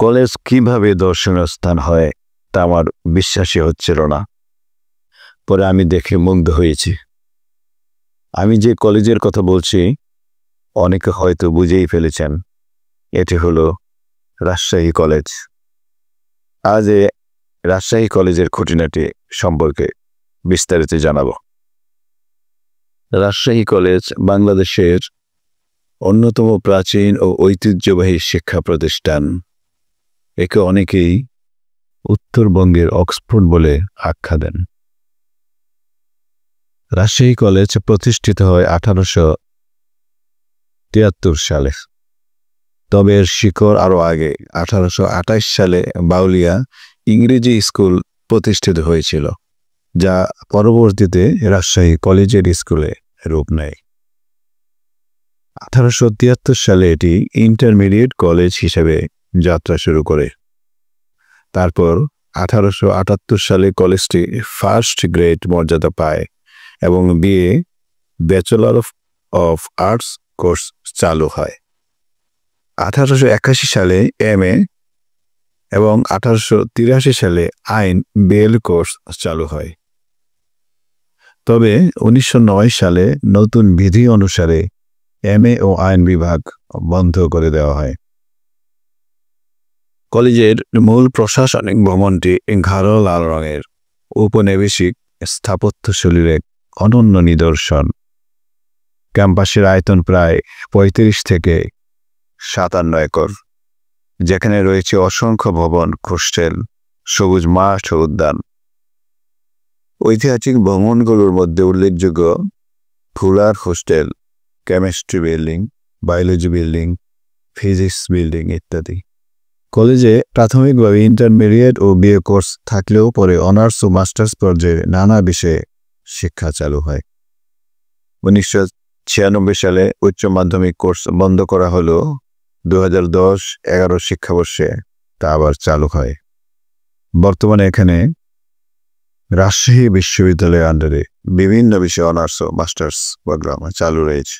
College কিভাবে দর্শনীয় স্থান হয় তা আমার বিশ্বাসই হচ্ছিল না। পরে আমি দেখে মুগ্ধ হয়েছি। আমি যে কলেজের কথা বলছি অনেকে হয়তো বুঝেই ফেলেছেন, এটি হলো রাজশাহী কলেজ। আজ রাজশাহী কলেজের খুঁটিনাটি সম্পর্কে বিস্তারিত জানাবো। রাজশাহী কলেজ বাংলাদেশের অন্যতম প্রাচীন ও ঐতিহ্যবাহী শিক্ষা প্রতিষ্ঠান। একে অনেকেই উত্তরবঙ্গের অক্সফোর্ড বলে আখ্যা দেন। রাজশাহী কলেজ প্রতিষ্ঠিত হয় 1873 সালে, তবে এর শিকড় আরও আগে 1828 সালে বাউলিয়া ইংরেজি স্কুল প্রতিষ্ঠিত হয়েছিল, যা পরবর্তীতে রাজশাহী কলেজিয়েট স্কুলে রূপ নেয়। 1873 সালে এটি ইন্টারমিডিয়েট কলেজ হিসেবে যাত্রা শুরু করে। তারপর 1878 সালে কলেজটি ফার্স্ট গ্রেড মর্যাদা পায় এবং BA bachelor of arts course চালু হয়। 1881 সালে এমএ এবং 1883 সালে আইন বিএল কোর্স চালু হয়। তবে 1909 সালে নতুন বিধি অনুসারে এমএ ও আইন বিভাগ বন্ধ করে দেওয়া হয়। কলেজের মূল প্রশাসনিক ভবনটি গাঢ় লাল রঙের উপনিবেশিক স্থাপত্যশৈলীর এক অনন্য নিদর্শন। ক্যাম্পাসের আয়তন প্রায় 35 থেকে 57 একর, যেখানে রয়েছে অসংখ্য ভবন, হোস্টেল, সবুজ মাঠ ও উদ্যান। ঐতিহাসিক ভবনগুলোর মধ্যে উল্লেখযোগ্য fuller hostel, chemistry building, biology building, physics building ইত্যাদি। কলেজে প্রাথমিকভাবে ইন্টারমিডিয়েট ও বিএ কোর্স থাকলেও পরে অনার্স ও মাস্টার্স পর্যায়ে নানা বিষয়ে শিক্ষা চালু হয়। 1996 সালে উচ্চ মাধ্যমিক কোর্স বন্ধ করা হলেও 2010-11 শিক্ষাবর্ষে তা আবার চালু হয়। বর্তমানে এখানে রাজশাহী বিশ্ববিদ্যালয়ের আন্ডারে বিভিন্ন বিষয়ে অনার্স ও মাস্টার্স প্রোগ্রাম চালু রয়েছে।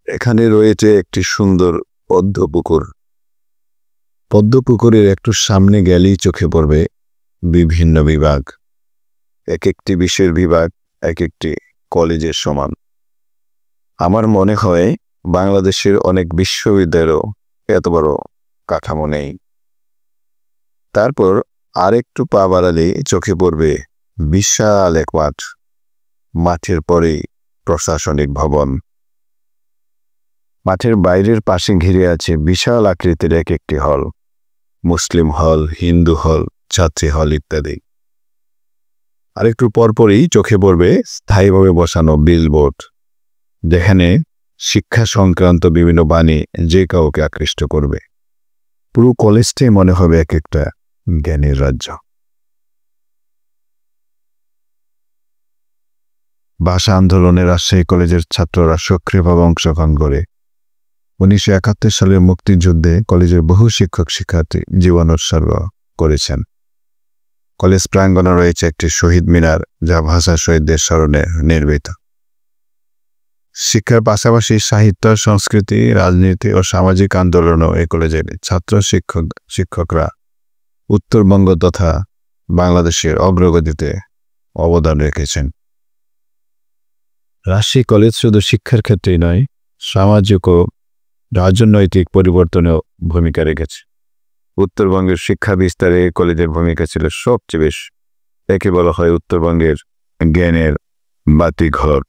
এখানে রয়েছে একটি সুন্দর পদ্মপুকুর। পদ্মপুকুরের একটু সামনে গেলেই চোখে পড়বে বিভিন্ন বিভাগ। এক একটি বিষয়ের বিভাগ এক একটি কলেজের সমান। আমার মনে হয় বাংলাদেশের অনেক বিশ্ববিদ্যালয়েও এত বড় কাঠামো নেই। তারপর আরেকটু পা বাড়ালে চোখে পড়বে বিশাল এক মাঠ। মাঠের পরেই প্রশাসনিক ভবন। মাঠের বাইরের পাশে ঘিরে আছে বিশাল আকৃতির এক একটি হল, মুসলিম হল, হিন্দু হল, ছাত্রী হল ইত্যাদি। আরেকটু পরপরই চোখে পড়বে স্থায়ীভাবে বসানো বিলবোর্ড, যেখানে শিক্ষা সংক্রান্ত বিভিন্ন বাণী যে কাউকে আকৃষ্ট করবে। পুরো কলেজটাই মনে হবে এক একটা জ্ঞানের রাজ্য। ভাষা আন্দোলনে রাজশাহী কলেজের ছাত্ররা সক্রিয়ভাবে অংশগ্রহণ করে। 1971 সালের মুক্তিযুদ্ধে কলেজের বহু শিক্ষক শিক্ষার্থী জীবন উৎসর্গ করেছেন। কলেজ প্রাঙ্গণে রয়েছে একটি শহীদ মিনার, যা ভাষা শহীদদের স্মরণে নির্মিত। শিক্ষার পাশাপাশি সাহিত্য, সংস্কৃতি, রাজনীতি ও সামাজিক আন্দোলনও এই কলেজের ছাত্র শিক্ষকরা উত্তরবঙ্গ তথা বাংলাদেশের অগ্রগতিতে অবদান রেখেছেন। রাজশাহী কলেজ শুধু শিক্ষার ক্ষেত্রেই নয়, সামাজিক ও রাজনৈতিক পরিবর্তনেও ভূমিকা রেখেছে। উত্তরবঙ্গের শিক্ষা বিস্তারে কলেজের ভূমিকা ছিল সবচেয়ে বেশি। একে বলা হয় উত্তরবঙ্গের জ্ঞানের বাতিঘর।